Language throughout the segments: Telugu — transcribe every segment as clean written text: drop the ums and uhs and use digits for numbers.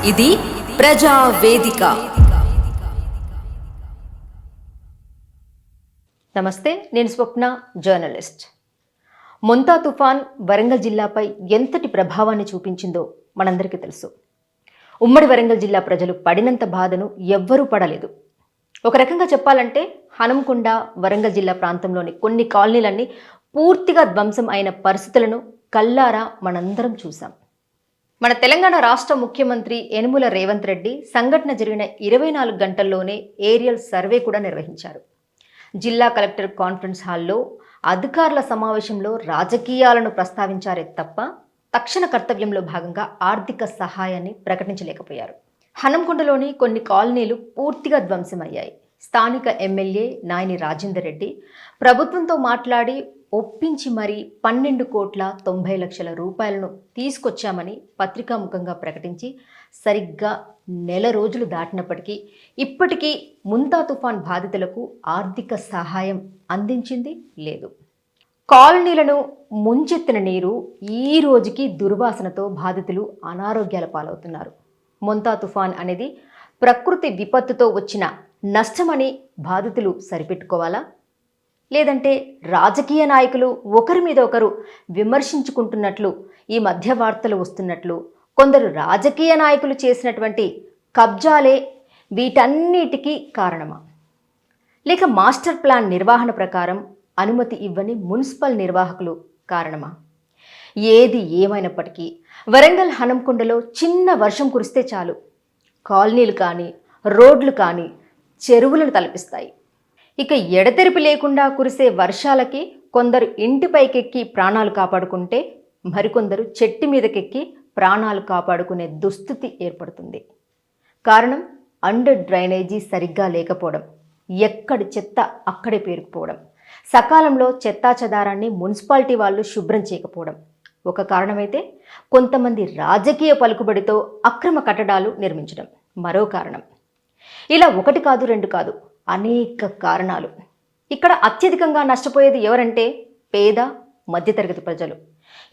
ఇది ప్రజా వేదిక. నమస్తే, నేను స్వప్న, జర్నలిస్ట్. మొంతా తుఫాన్ వరంగల్ జిల్లాపై ఎంతటి ప్రభావాన్ని చూపించిందో మనందరికీ తెలుసు. ఉమ్మడి వరంగల్ జిల్లా ప్రజలు పడినంత బాధను ఎవ్వరూ పడలేదు. ఒక రకంగా చెప్పాలంటే హనంకొండ వరంగల్ జిల్లా ప్రాంతంలోని కొన్ని కాలనీలన్నీ పూర్తిగా ధ్వంసం అయిన పరిస్థితులను కల్లారా మనందరం చూసాం. మన తెలంగాణ రాష్ట్ర ముఖ్యమంత్రి యనుమల రేవంత్ రెడ్డి సంఘటన జరిగిన 24 గంటల్లోనే ఏరియల్ సర్వే కూడా నిర్వహించారు. జిల్లా కలెక్టర్ కాన్ఫరెన్స్ హాల్లో అధికారుల సమావేశంలో రాజకీయాలను ప్రస్తావించారే తప్ప తక్షణ కర్తవ్యంలో భాగంగా ఆర్థిక సహాయాన్ని ప్రకటించలేకపోయారు. హనంకొండలోని కొన్ని కాలనీలు పూర్తిగా ధ్వంసమయ్యాయి. స్థానిక ఎమ్మెల్యే నాయని రాజేందర్ రెడ్డి ప్రభుత్వంతో మాట్లాడి ఒప్పించి మరీ 12,90,00,000 రూపాయలను తీసుకొచ్చామని పత్రికాముఖంగా ప్రకటించి సరిగ్గా నెల రోజులు దాటినప్పటికీ ఇప్పటికీ ముంతా తుఫాన్ బాధితులకు ఆర్థిక సహాయం అందించింది లేదు. కాలనీలను ముంచెత్తిన నీరు ఈ రోజుకి దుర్వాసనతో బాధితులు అనారోగ్యాల పాలవుతున్నారు. మొంతా తుఫాన్ అనేది ప్రకృతి విపత్తుతో వచ్చిన నష్టమని బాధితులు సరిపెట్టుకోవాలా, లేదంటే రాజకీయ నాయకులు ఒకరి మీద ఒకరు విమర్శించుకుంటున్నట్లు ఈ మధ్య వార్తలు వస్తున్నట్లు కొందరు రాజకీయ నాయకులు చేసినటువంటి కబ్జాలే వీటన్నిటికీ కారణమా, లేక మాస్టర్ ప్లాన్ నిర్వహణ ప్రకారం అనుమతి ఇవ్వని మున్సిపల్ నిర్వాహకులు కారణమా? ఏది ఏమైనప్పటికీ వరంగల్ హనంకొండలో చిన్న వర్షం కురిస్తే చాలు కాలనీలు కానీ రోడ్లు కానీ చెరువులను తలపిస్తాయి. ఇక ఎడతెరిపి లేకుండా కురిసే వర్షాలకి కొందరు ఇంటిపైకెక్కి ప్రాణాలు కాపాడుకుంటే మరికొందరు చెట్టు మీదకెక్కి ప్రాణాలు కాపాడుకునే దుస్థితి ఏర్పడుతుంది. కారణం అండర్ డ్రైనేజీ సరిగ్గా లేకపోవడం, ఎక్కడి చెత్త అక్కడే పేరుకుపోవడం, సకాలంలో చెత్తా చెదారాన్ని మున్సిపాలిటీ వాళ్ళు శుభ్రం చేయకపోవడం ఒక కారణమైతే, కొంతమంది రాజకీయ పలుకుబడితో అక్రమ కట్టడాలు నిర్మించడం మరో కారణం. ఇలా ఒకటి కాదు, రెండు కాదు, అనేక కారణాలు. ఇక్కడ అత్యధికంగా నష్టపోయేది ఎవరంటే పేద మధ్యతరగతి ప్రజలు.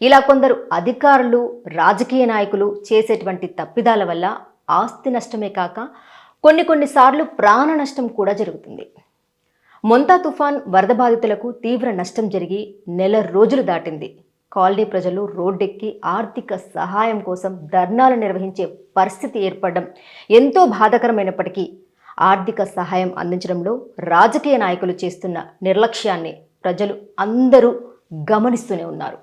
ఇలా కొందరు అధికారులు రాజకీయ నాయకులు చేసేటువంటి తప్పిదాల వల్ల ఆస్తి నష్టమే కాక కొన్నిసార్లు ప్రాణ నష్టం కూడా జరుగుతుంది. మొంతా తుఫాన్ వరద బాధితులకు తీవ్ర నష్టం జరిగి నెల రోజులు దాటింది. కాలనీ ప్రజలు రోడ్డెక్కి ఆర్థిక సహాయం కోసం ధర్నాలు నిర్వహించే పరిస్థితి ఏర్పడడం ఎంతో బాధాకరమైనప్పటికీ ఆర్థిక సహాయం అందించడంలో రాజకీయ నాయకులు చేస్తున్న నిర్లక్ష్యాన్ని ప్రజలు అందరూ గమనిస్తూనే ఉన్నారు.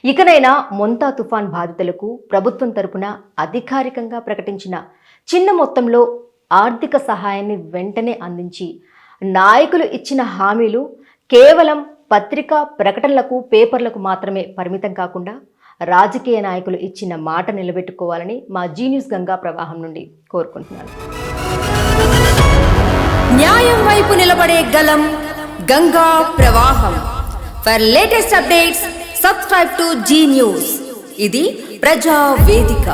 ఇకనైనా మొంతా తుఫాన్ బాధితులకు ప్రభుత్వం తరపున అధికారికంగా ప్రకటించిన చిన్న మొత్తంలో ఆర్థిక సహాయాన్ని వెంటనే అందించి నాయకులు ఇచ్చిన హామీలు కేవలం పత్రికా ప్రకటనలకు పేపర్లకు మాత్రమే పరిమితం కాకుండా రాజకీయ నాయకులు ఇచ్చిన మాట నిలబెట్టుకోవాలని మా జీ న్యూస్ గంగా ప్రవాహం నుండి కోరుకుంటున్నాను. న్యాయం వైపు నిలబడే గలం గంగా ప్రవాహం. For latest updates subscribe to Zee News. ఇది ప్రజా వేదిక.